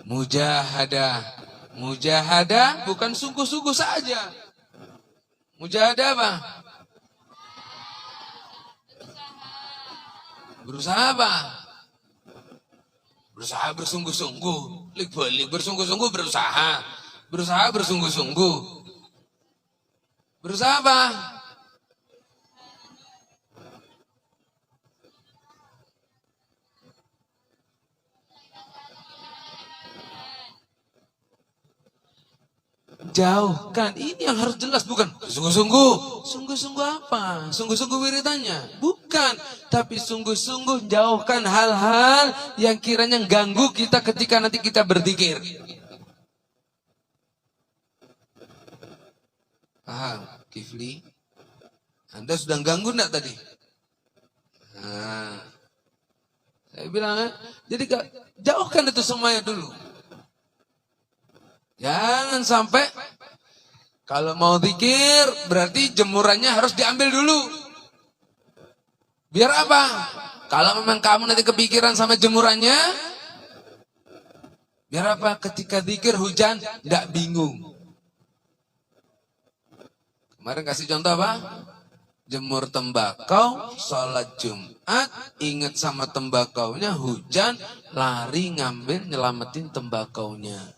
Mujahadah. Mujahadah bukan sungguh-sungguh saja. Mujahadah apa? Berusaha apa? Berusaha bersungguh-sungguh. Lik-balik bersungguh-sungguh berusaha. Berusaha bersungguh-sungguh. Berusaha apa? Jauhkan, ini yang harus jelas, bukan sungguh-sungguh. Sungguh-sungguh apa? Sungguh-sungguh wiridannya? Bukan, tapi sungguh-sungguh jauhkan hal-hal yang kiranya ganggu kita ketika nanti kita berzikir. Paham, Kifli? Anda sudah ganggu enggak tadi? Nah, saya bilang, jadi jauhkan itu semuanya dulu. Jangan sampai kalau mau zikir berarti jemurannya harus diambil dulu. Biar apa? Kalau memang kamu nanti kepikiran sama jemurannya, biar apa? Ketika zikir hujan tidak bingung. Kemarin kasih contoh apa? Jemur tembakau, sholat Jumat, ingat sama tembakaunya, hujan, lari ngambil nyelamatin tembakaunya.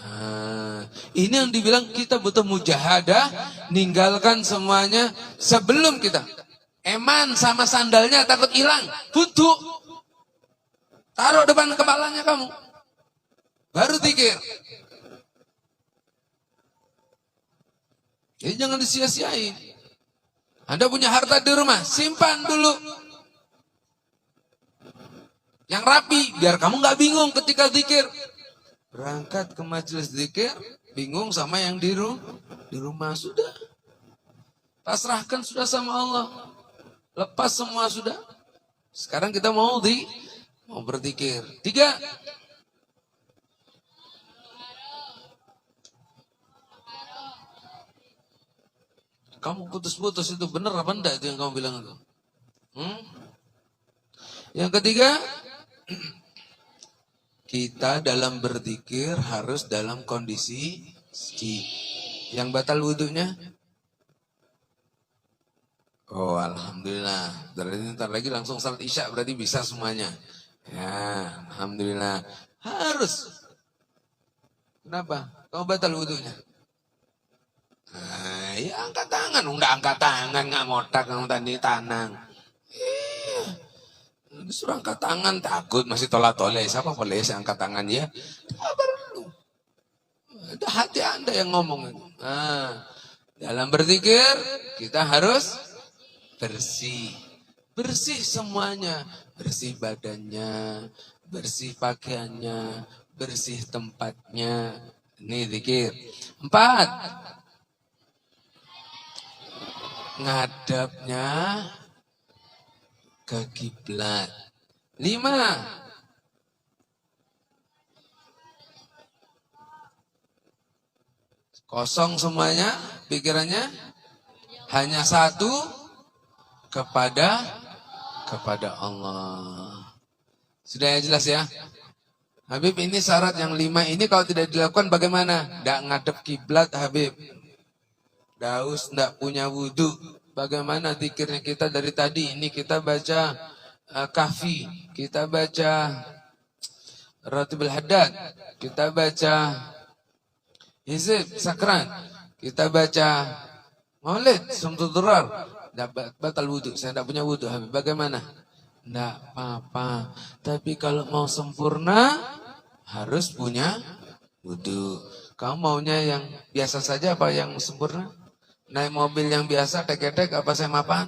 Nah, ini yang dibilang kita butuh mujahadah, ninggalkan semuanya sebelum kita. Eman sama sandalnya takut hilang, butuh. Taruh depan kepalanya kamu. Baru zikir. Jadi jangan disia-siain. Anda punya harta di rumah, simpan dulu. Yang rapi, biar kamu nggak bingung ketika zikir. Berangkat ke majelis zikir, bingung sama yang di rumah sudah. Pasrahkan sudah sama Allah. Lepas semua sudah. Sekarang kita mau berzikir. 3. Kamu putus-putus itu benar apa enggak itu yang kamu bilang itu? Yang ketiga, kita dalam berzikir harus dalam kondisi suci. Yang batal wudhunya? Oh, alhamdulillah. Berarti ntar lagi langsung salat isya berarti bisa semuanya. Ya, alhamdulillah. Harus. Kenapa? Kamu batal wudhunya? Ya angkat tangan. Udah angkat tangan, nggak motak kamu tadi tanang. Disuruh angkat tangan takut masih tolak-tolak. Siapa boleh saya angkat tangan ya? Tak perlu. Itu hati Anda yang ngomong. Nah, dalam berzikir kita harus bersih. Bersih semuanya. Bersih badannya, bersih pakaiannya, bersih tempatnya. Ini zikir. 4. Ngadapnya ke kiblat. 5. Kosong semuanya, pikirannya hanya satu kepada Allah. Sudah ya, jelas ya? Habib, ini syarat yang 5 ini kalau tidak dilakukan bagaimana? Tidak ngadep kiblat Habib. Daus tidak punya wudhu. Bagaimana zikirnya kita dari tadi? Ini kita baca Kahfi, kita baca Ratibul Haddad, kita baca Hizib Sakran, kita baca Maulid Sumtul Durar. Batal wudhu, saya tidak punya wudhu. Bagaimana? Tidak apa-apa. Tapi kalau mau sempurna harus punya wudhu. Kamu maunya yang biasa saja apa yang sempurna? Naik mobil yang biasa, tek-tek apa semapan?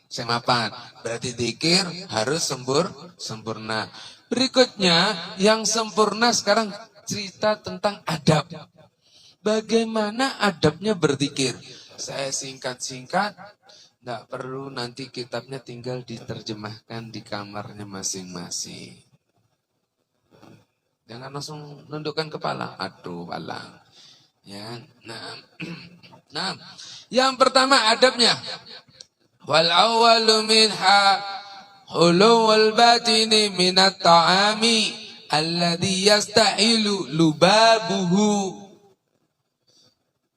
Semapan. Berarti zikir harus sempurna. Berikutnya, yang sempurna sekarang cerita tentang adab. Bagaimana adabnya berzikir? Saya singkat-singkat, tidak perlu nanti kitabnya tinggal diterjemahkan di kamarnya masing-masing. Jangan langsung nundukkan kepala. Aduh, walang. Ya, nah, yang pertama adabnya. Wal awwalu minha hulul batini minat ta'ami alladzi yastahilu lubabuhu.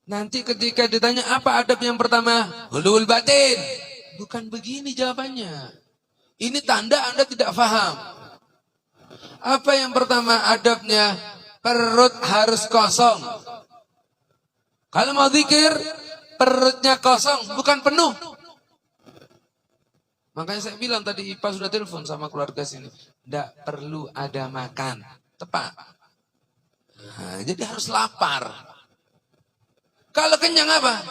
Nanti ketika ditanya apa adab yang pertama? Hulul batin. Bukan begini jawabannya. Ini tanda Anda tidak paham. Apa yang pertama adabnya? Perut harus kosong. Kalau mau zikir, perutnya kosong, bukan penuh. Makanya saya bilang tadi Ipa sudah telepon sama keluarga sini. Tidak perlu ada makan. Tepat. Nah, jadi harus lapar. Kalau kenyang apa?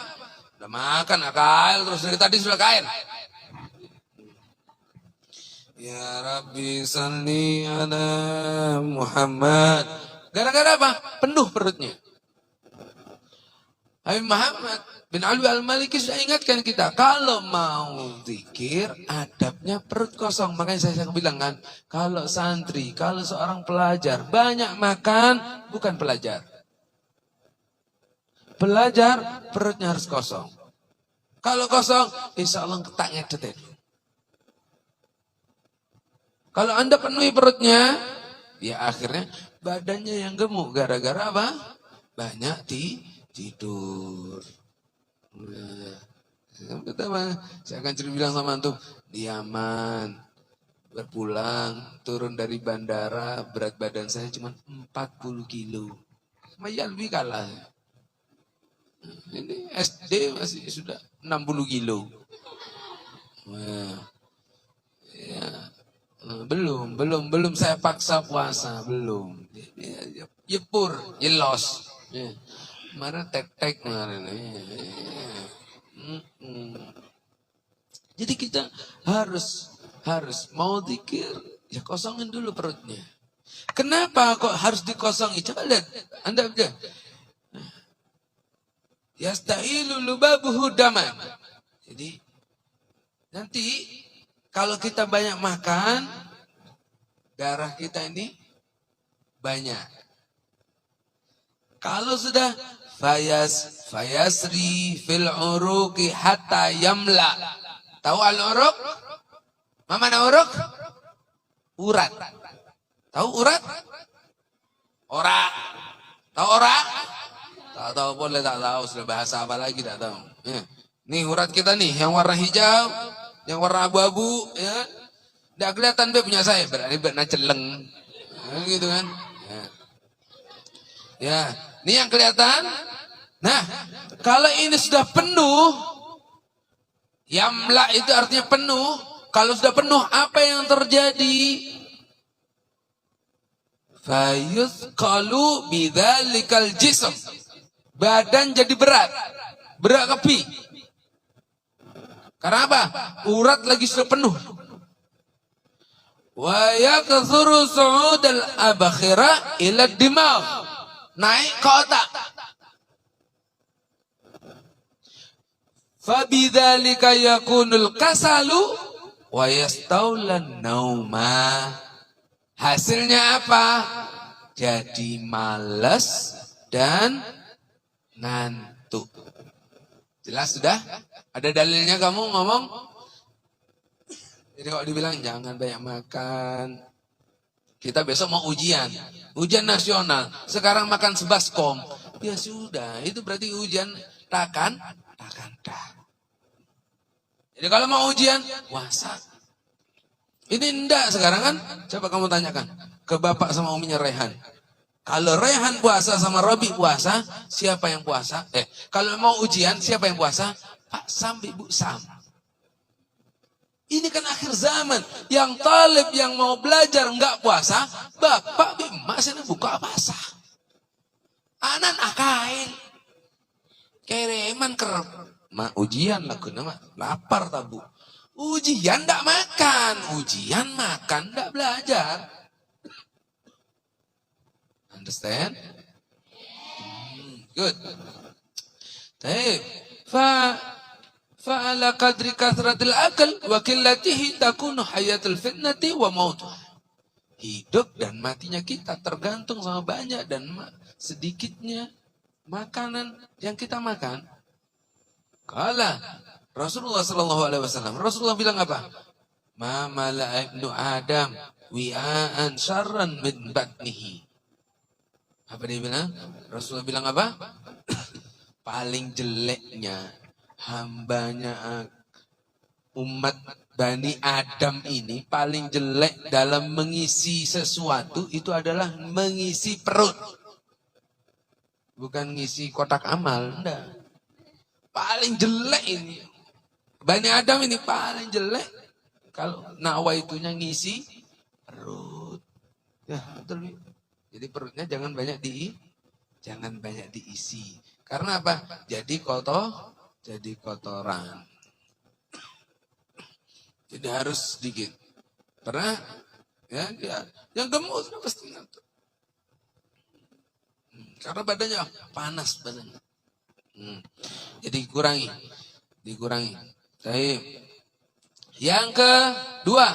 Udah makan, akal, terus dari tadi sudah kain. Ya Rabbi salli ala Muhammad. Gara-gara apa? Penuh perutnya. Habib Muhammad bin Alwi Al-Maliki sudah ingatkan kita. Kalau mau zikir, adabnya perut kosong. Makanya saya bilang kan, kalau santri, kalau seorang pelajar, banyak makan, bukan pelajar. Belajar, perutnya harus kosong. Kalau kosong, insya Allah ketaknya detek. Kalau Anda penuhi perutnya, ya akhirnya badannya yang gemuk. Gara-gara apa? Banyak tidur. Nah, saya akan cerita bilang sama antum, di Yaman, berpulang, turun dari bandara, berat badan saya cuma 40 kilo. Sama Yalwi kalah. Ini SD masih sudah 60 kilo. Nah, ya, belum saya paksa puasa, belum. Yepur, yelos. Ya. Kemarin tek-tek kemarin. Jadi kita harus mau zikir, ya kosongin dulu perutnya. Kenapa kok harus dikosongi? Coba lihat, Anda lihat. Yastahilu lubabuhu daman. Jadi nanti kalau kita banyak makan, darah kita ini banyak. Kalau sudah fayasri fil uruqi hatta yamla. Tahu al-uruq? Mana uruq? Urat. Tahu urat? Ora. Tahu ora? Tak tahu boleh tak tahu, sudah bahasa apa lagi tak tahu. Ya. Nih urat kita nih, yang warna hijau, yang warna abu-abu, ya. Tidak kelihatan dia punya saya, berarti benar celeng. Gitu kan. Ya, ini yang kelihatan. Nah, kalau ini sudah penuh, yamla itu artinya penuh. Kalau sudah penuh, apa yang terjadi? Fayuthqalu bidzalikal jism. Badan jadi berat kepi. Karena apa? Urat lagi sudah penuh. Wa yakthuru su'udal abakhira ila dimagh. Naik ke otak. Fabidzalika yakunul kasalu wa yastaulan nauma. Hasilnya apa? Jadi malas dan ngantuk. Jelas sudah? Ada dalilnya kamu ngomong? Jadi kalau dibilang jangan banyak makan. Kita besok mau ujian nasional. Sekarang makan sebaskom. Ya sudah, itu berarti ujian takkan dah. Jadi kalau mau ujian, puasa. Ini enggak sekarang kan? Coba kamu tanyakan ke bapak sama uminya Rehan. Kalau Rehan puasa sama Robi puasa, siapa yang puasa? Kalau mau ujian, siapa yang puasa? Pak Sam, Ibu Sam. Ini kan akhir zaman. Yang talib yang mau belajar enggak puasa, bapak bimak sini buka puasa. Anan akain. Kereman kerep. Ujian lah nama lapar tabu. Ujian enggak makan, ujian makan enggak belajar. Understand? Good. Baik. Fa'ala qadri kathratil akal wa qillatihi takunu hayatul fitnati wa mautuh. Hidup dan matinya kita tergantung sama banyak dan sedikitnya makanan yang kita makan. Kala Rasulullah sallallahu alaihi wasallam. Rasulullah bilang apa? Ma mala ibnu Adam wi'aan syarran min batnihi. Apa dia bilang? Rasulullah bilang apa? Paling jeleknya hambanya umat Bani Adam ini, paling jelek dalam mengisi sesuatu itu adalah mengisi perut. Bukan ngisi kotak amal, enggak. Paling jelek ini. Bani Adam ini paling jelek. Kalau nawaitunya ngisi perut. Ya, betul. Jadi perutnya jangan banyak diisi. Karena apa? Jadi kotoran. Jadi harus sedikit. Karena ya yang gemuk pasti ngantuk. Karena badannya panas badannya. Jadi dikurangi. Baik. Yang kedua,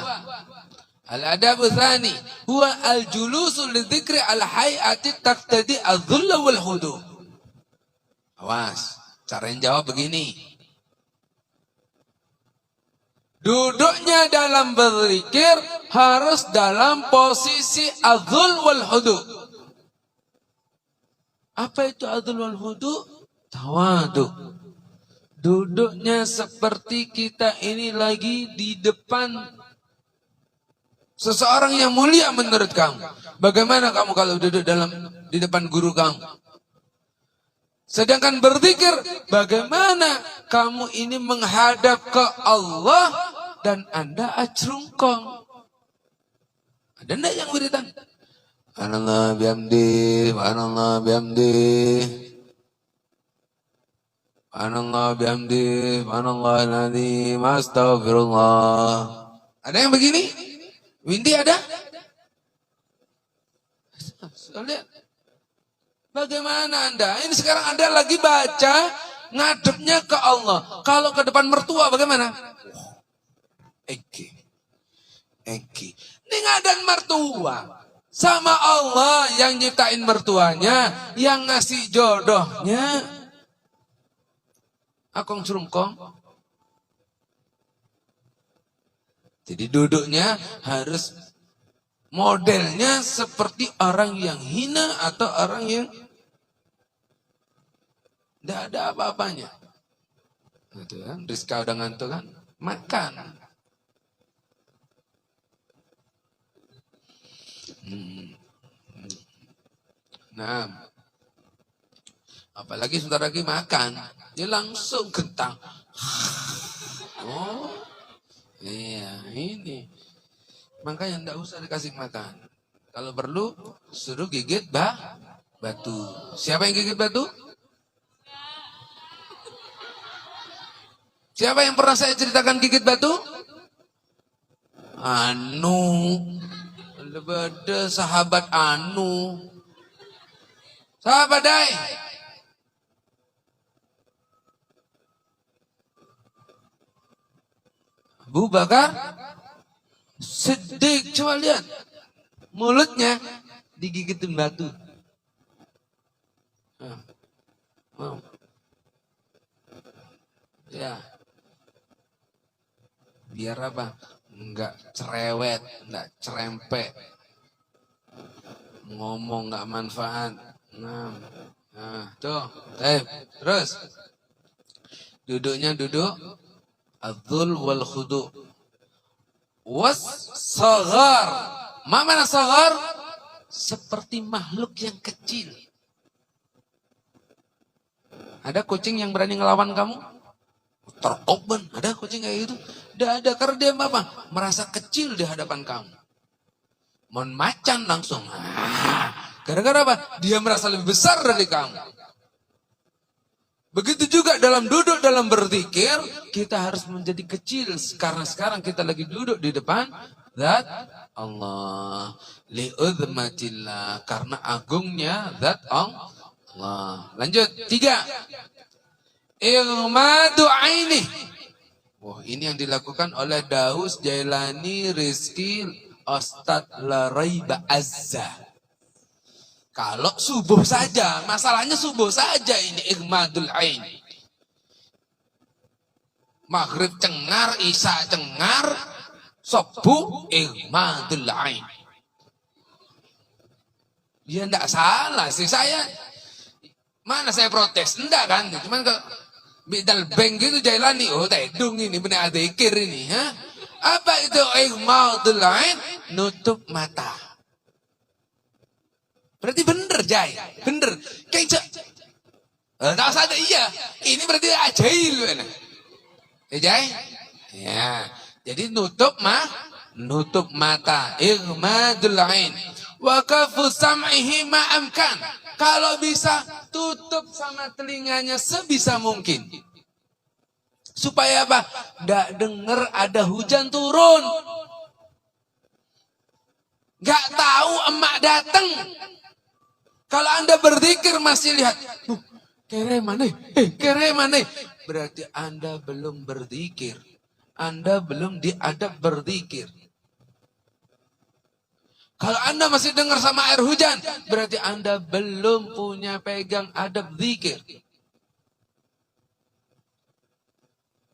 al-adabu tsani huwa al-julusu lidzikri al-hay'ati taqtadi adh-dhull wal khudu. Awas, cara yang jawab begini. Duduknya dalam berzikir harus dalam posisi adh-dhull wal khudu. Apa itu adh-dhull wal khudu? Tawadu. Duduknya seperti kita ini lagi di depan seseorang yang mulia menurut kamu. Bagaimana kamu kalau duduk di depan guru kamu? Sedangkan berzikir, bagaimana kamu ini menghadap ke Allah dan Anda acrungkong? Ada enggak yang wiridan? Subhanallah bihamdi, subhanallah bihamdi. Subhanallah bihamdi, subhanallahil azim, astaghfirullah. Ada yang begini? Windy ada? Lihat. Bagaimana Anda? Ini sekarang Anda lagi baca, ngadepnya ke Allah. Kalau ke depan mertua bagaimana? Eki. Ini ngadan mertua. Sama Allah yang nyiptain mertuanya, yang ngasih jodohnya. Akong curungkong. Jadi duduknya harus modelnya seperti orang yang hina atau orang yang tidak ada apa-apanya. Gitu kan? Rizka udah ngantuk kan? Makan. Nah, apalagi sebentar lagi makan, dia langsung gentang. Oh, iya ini. Makanya enggak usah dikasih makan. Kalau perlu suruh gigit batu. Siapa yang gigit batu? Siapa yang pernah saya ceritakan gigit batu? Anu. Ada sahabat Anu. Sahabat Dai. Abu Bakar Siddiq, coba lihat. Mulutnya digigitin batu. Mau. Ya. Biar apa? Enggak cerewet, enggak cerempek. Ngomong enggak manfaat. Nah, tuh. Terus. Duduknya duduk adzul wal khudu. Was saghar. Mana saghar? Seperti makhluk yang kecil. Ada kucing yang berani ngelawan kamu? Terkoban. Ada kucing kayak gitu? Tidak ada. Karena dia apa? Merasa kecil di hadapan kamu. Mon macan langsung. Gara-gara apa? Dia merasa lebih besar dari kamu. Begitu juga dalam duduk, dalam berzikir, kita harus menjadi kecil. Karena sekarang kita lagi duduk di depan Zat Allah. Li'udhmatillah. Karena agungnya Zat Allah. Lanjut. 3. Ighmadu ainih. Wah, ini yang dilakukan oleh Daus Jailani Rizki Ustadz Laraiba Azza. Kalau subuh saja, masalahnya subuh saja ini ighmadul ain. Maghrib cengar, isya cengar, Sabbu ighmadul ain. Ya enggak salah sih saya. Mana saya protes? Enggak kan? Cuman kalau bidal bank gitu jailani, oh tedung ini benar dzikir ini, ha? Apa itu ighmadul ain? Nutup mata. Berarti bener Jai, bener. Kayak tak usah ada iya. Ini berarti ajail benar. Ya Jai? Ya. Jadi nutup mata. Ighmadul ain. Wa kafu sam'ihi ma amkan. Kalau bisa tutup sama telinganya sebisa mungkin. Supaya apa? Nggak dengar ada hujan turun. Nggak tahu emak datang. Kalau Anda berzikir masih lihat, kere mana? Kere mana? Berarti Anda belum berzikir. Anda belum diadab berzikir. Kalau Anda masih dengar sama air hujan, berarti Anda belum punya pegang adab zikir.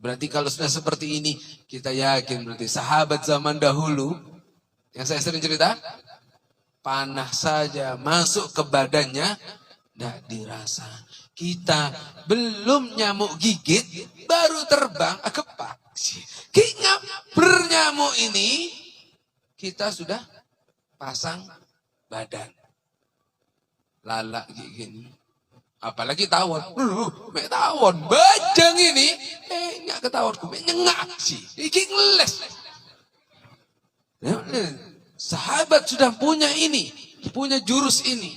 Berarti kalau sudah seperti ini, kita yakin berarti sahabat zaman dahulu, yang saya sering cerita, panah saja masuk ke badannya, tidak dirasa. Kita belum nyamuk gigit, baru terbang kepak. Kayaknya bernyamuk ini, kita sudah pasang badan. Lalak gini. Apalagi tawon. Mek tawon. Bajang ini. Nggak ketahuan. Mek nyengak sih. Iki ngeles. Sahabat sudah punya ini. Punya jurus ini.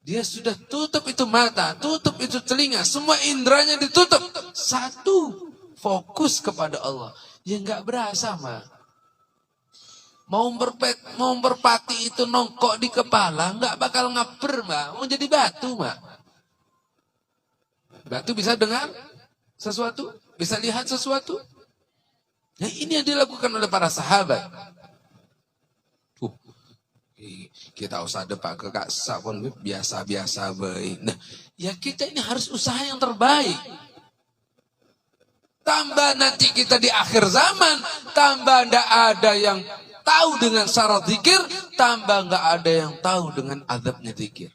Dia sudah tutup itu mata. Tutup itu telinga. Semua indranya ditutup. Satu. Fokus kepada Allah. Ya nggak berasa mah. Mau merpati itu nongkok di kepala, nggak bakal ngaper, Mbak. Mau jadi batu, Mbak. Batu bisa dengar sesuatu, bisa lihat sesuatu. Nah, ini yang dilakukan oleh para sahabat. Kita usah depak ke Kak Sapon biasa-biasa baik. Nah, ya kita ini harus usaha yang terbaik. Tambah nanti kita di akhir zaman, tambah ndak ada yang tahu dengan syarat zikir, tambah nggak ada yang tahu dengan adabnya zikir.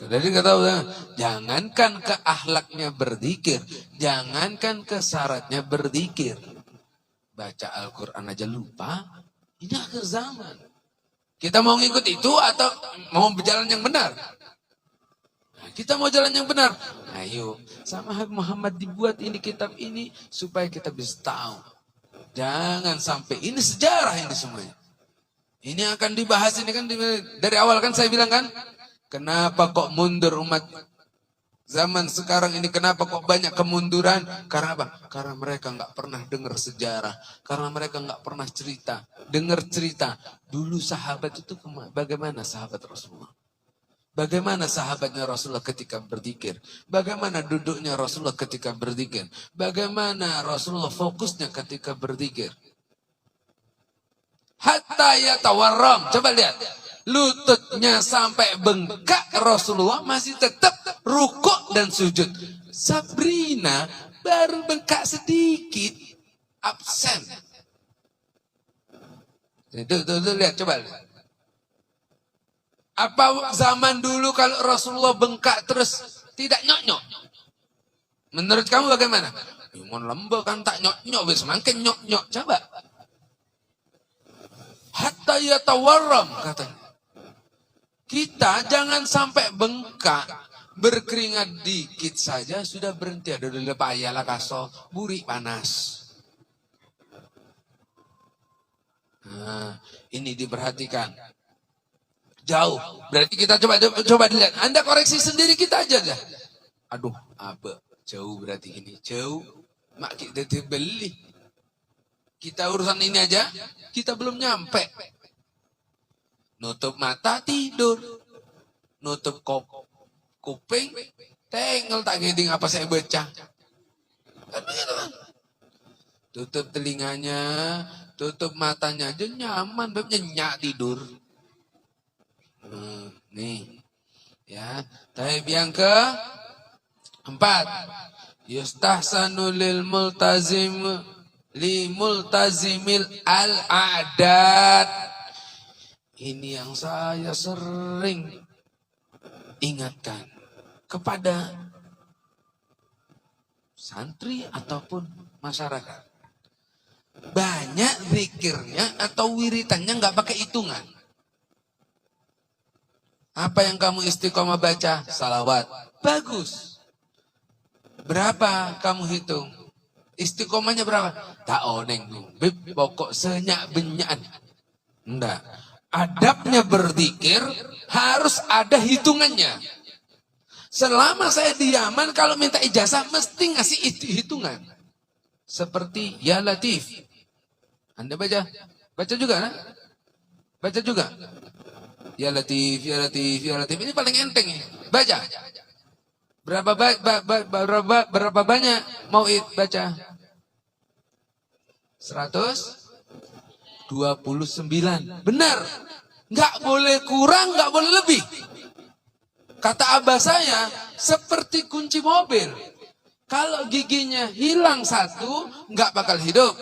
Jadi kata Allah, jangankan ke akhlaknya berzikir, jangankan ke syaratnya berzikir. Baca Al-Quran aja lupa, ini akhir zaman. Kita mau ngikut itu atau mau berjalan yang benar? Nah, kita mau jalan yang benar. Ayo, sama Habib Muhammad dibuat ini kitab ini supaya kita bisa tahu. Jangan sampai ini sejarah ini semuanya. Ini akan dibahas ini kan dari awal kan saya bilang kan, kenapa kok mundur umat zaman sekarang ini? Kenapa kok banyak kemunduran? Karena apa? Karena mereka nggak pernah dengar sejarah, karena mereka nggak pernah cerita, dengar cerita dulu sahabat itu bagaimana sahabat Rasulullah. Bagaimana sahabatnya Rasulullah ketika berzikir? Bagaimana duduknya Rasulullah ketika berzikir? Bagaimana Rasulullah fokusnya ketika berzikir? Hatta yatawarram. Coba lihat. Lututnya sampai bengkak, Rasulullah masih tetap rukuk dan sujud. Sabrina baru bengkak sedikit. Absen. Tuh, lihat, coba lihat. Apa zaman dulu kalau Rasulullah bengkak terus tidak nyok-nyok? Menurut kamu bagaimana? Mon lembek kan tak nyok-nyok, semakin nyok-nyok. Coba. Hatta yatawarram katanya. Kita jangan sampai bengkak, berkeringat dikit saja sudah berhenti. Ada dulu payalah kaso, buri panas. Nah, ini diperhatikan. Jauh. Berarti kita coba dilihat. Anda koreksi sendiri kita aja dah. Aduh, apa? Jauh berarti ini. Jauh. Mak kita dibeli. Kita urusan ini aja, kita belum nyampe. Nutup mata tidur. Nutup kuping, tengel tak ngeding apa saya baca. Kan begitu kan? Tutup telinganya, tutup matanya aja nyaman, nyenyak tidur. Nih, ya. Taib yang ke-4, yustahsanu lil multazim Limultazimil al-adat. Ini yang saya sering ingatkan kepada santri ataupun masyarakat. Banyak zikirnya atau wiritannya nggak pakai hitungan. Apa yang kamu istiqomah baca? Salawat. Bagus. Berapa kamu hitung? Istiqomahnya berapa? Tak oneng. Bib, pokok senyak benyaan. Enggak. Adabnya berzikir harus ada hitungannya. Selama saya di Yaman, kalau minta ijazah mesti ngasih hitungan. Seperti Ya Latif. Anda baca? Baca juga, nah? Baca juga. Ya Latif, Ya Latif, Ya Latif. Ini paling enteng ya. Baca. Berapa banyak mau baca? 129. Benar. Nggak boleh kurang, nggak boleh lebih. Kata abah saya, seperti kunci mobil. Kalau giginya hilang satu, nggak bakal hidup.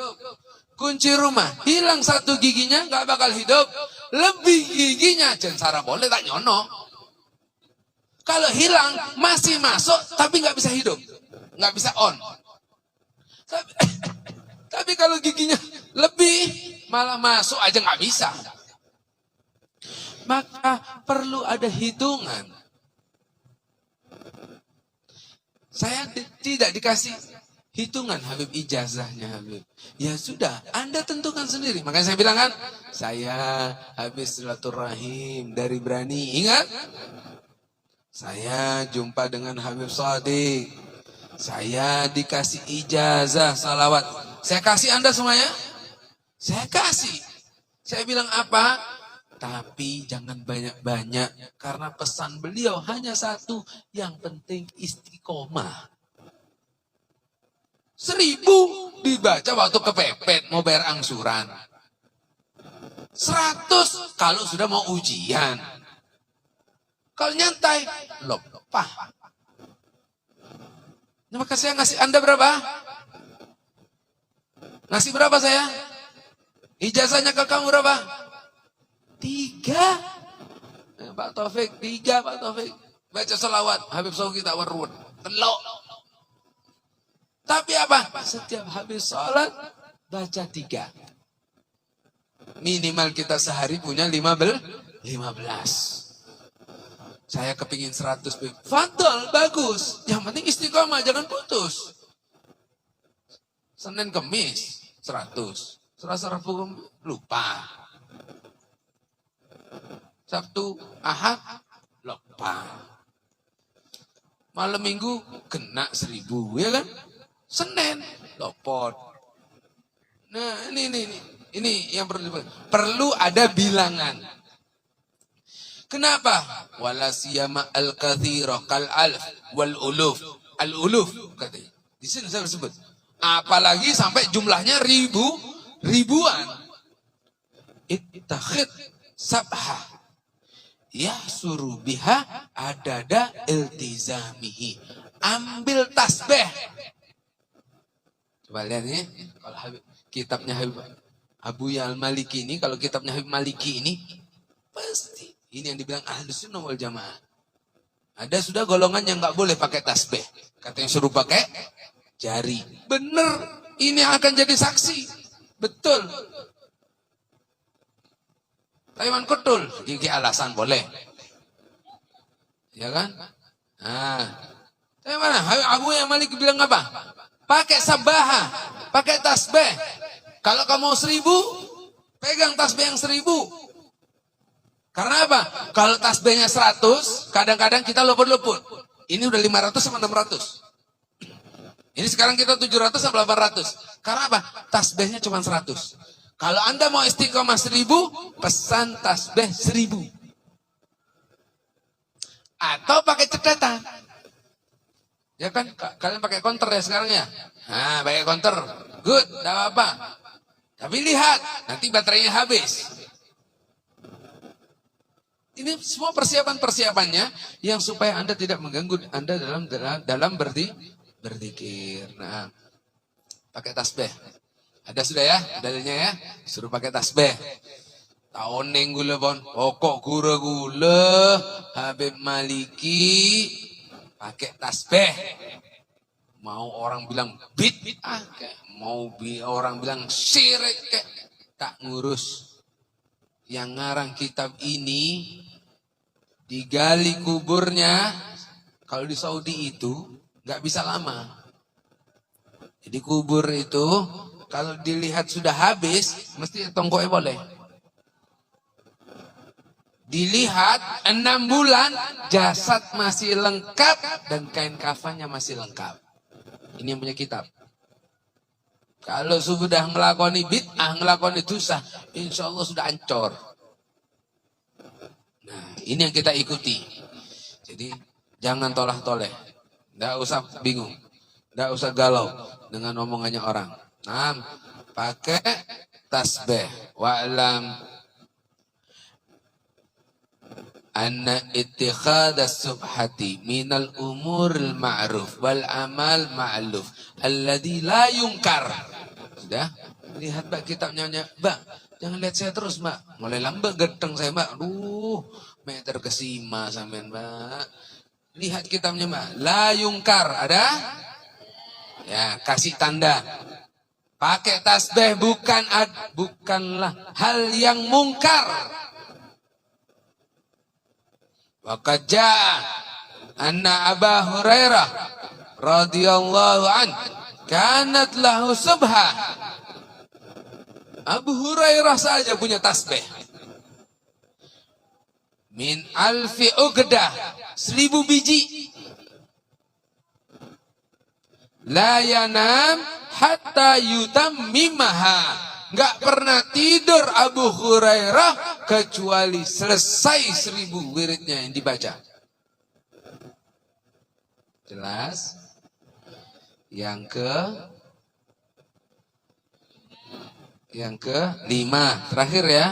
Kunci rumah, hilang satu giginya, nggak bakal hidup. Lebih giginya, jensara boleh tak nyono. Kalau hilang, masih masuk, tapi nggak bisa hidup. Nggak bisa on. Tapi kalau giginya lebih, malah masuk aja nggak bisa. Maka perlu ada hitungan. Saya tidak dikasih hitungan Habib ijazahnya Habib. Ya sudah, Anda tentukan sendiri. Makanya saya bilang kan, saya habis silaturahim dari Berani. Ingat? Saya jumpa dengan Habib Shadiq. Saya dikasih ijazah salawat. Saya kasih Anda semuanya? Saya kasih. Saya bilang apa? Tapi jangan banyak-banyak. Karena pesan beliau hanya satu. Yang penting istiqomah. 1000 dibaca waktu kepepet mau bayar angsuran. 100 kalau sudah mau ujian. Kalau nyantai, lopah. Nah, maka saya ngasih Anda berapa? Ngasih berapa saya? Ijazahnya ke kamu berapa? 3. Pak Taufik, 3 Pak Taufik. Baca salawat, Habib Sauki tak warun. Telok. Tapi apa? Setiap habis sholat, baca 3. Minimal kita sehari punya 15. Saya kepingin 100. Fadol, bagus. Yang penting istiqomah, jangan putus. Senin Kemis, 100. Selasa Rabu lupa. Sabtu, Ahad, lupa. Malam Minggu, kena 1000, ya kan? Senin, lopot. Nah, ini yang perlu ada bilangan. Kenapa? Wala siyama al-kathira kal alf wal uluf. Al-uluf katanya. Di sini saya sebut. Apalagi sampai jumlahnya ribuan. Ittakhid sabha. Yahsuru biha adada iltizamihi. Ambil tasbih. Coba lihat ini. Kalau kitabnya Habib Abu Ya'al Maliki ini, kalau kitabnya Habib Maliki ini, pasti. Ini yang dibilang Ahlus Sunnah wal Jamaah. Ada sudah golongan yang nggak boleh pakai tasbih. Katanya suruh pakai jari. Bener, ini akan jadi saksi. Betul. Taiwan Kutul, gigi alasan boleh. Ya kan? Nah, tapi mana? Abu Ya'al Maliki bilang apa? Pakai sabaha, pakai tasbih. Kalau kamu 1000, pegang tasbih yang 1000. Karena apa? Kalau tasbihnya 100, kadang-kadang kita luput-luput. Ini udah 500 sama 600. Ini sekarang kita 700 sama 800. Karena apa? Tasbihnya cuma 100. Kalau Anda mau istiqomah 1000, pesan tasbih 1000. Atau pakai catatan. Ya kan? Kalian pakai counter ya sekarang ya? Nah, pakai counter. Good, tidak apa-apa. Tapi lihat, nanti baterainya habis. Ini semua persiapan-persiapannya yang supaya Anda tidak mengganggu Anda dalam berzikir. Nah, pakai tasbih. Ada sudah ya dalilnya ya. Suruh pakai tasbih. Taoneng gula pon. Pokok gula-gula. Habib Maliki pakai tasbih. Mau orang bilang bid'ah kayak, mau orang bilang syirik kayak, tak ngurus. Yang ngarang kitab ini digali kuburnya. Kalau di Saudi itu nggak bisa lama. Jadi kubur itu kalau dilihat sudah habis, mesti tongkoknya boleh. Dilihat 6 bulan, jasad masih lengkap dan kain kafannya masih lengkap. Ini yang punya kitab. Kalau sudah ngelakoni bid'ah, ngelakoni dosa, insya Allah sudah hancur. Nah, ini yang kita ikuti. Jadi jangan tolah-toleh. Nggak usah bingung. Nggak usah galau dengan omongannya orang. Nah, pakai tasbih. Wa'lam anna ittikhadha subhati minal umuril ma'ruf wal amal ma'luf alladhi la yungkar. Sudah? Lihat Mbak kitabnya. Mbak, jangan lihat saya terus Mbak. Mulai lambat gedeng saya Mbak. Aduh, meter kesima sampean Mbak. Lihat kitabnya Mbak. La yungkar. Ada? Ya, kasih tanda. Pakai tasbih bukanlah hal yang mungkar. Waqad jaa anna Abu Hurairah radhiyallahu an kanat lahu subha. Abu Hurairah saja punya tasbih. Min alfi uqdah, 1000 biji. La yanam hatta yutammimaha. Enggak pernah tidur Abu Hurairah kecuali selesai 1000 wiridnya yang dibaca. Jelas? Yang ke-5 terakhir ya.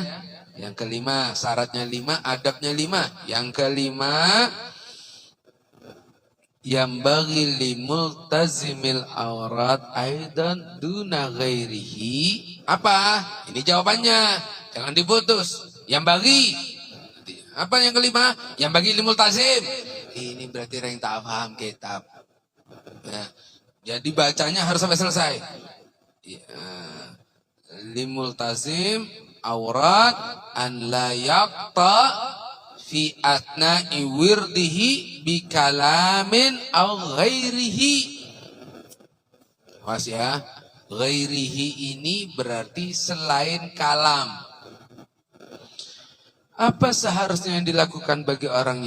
Yang ke-5 syaratnya 5, adabnya 5. Yang ke-5 yang bagi limultazimil aurat aidan duna ghairihi. Apa? Ini jawabannya. Jangan diputus. Yang bagi. Apa yang kelima? Yang bagi limultazim. Ini berarti orang yang tak paham kitab. Ya. Jadi bacanya harus sampai selesai. Ya. Limultazim aurat an la yaqta fi atna'i wirdihi bi kalamin aw ghairihi. Was ya, ghairihi ini berarti selain kalam. Apa seharusnya yang dilakukan bagi orang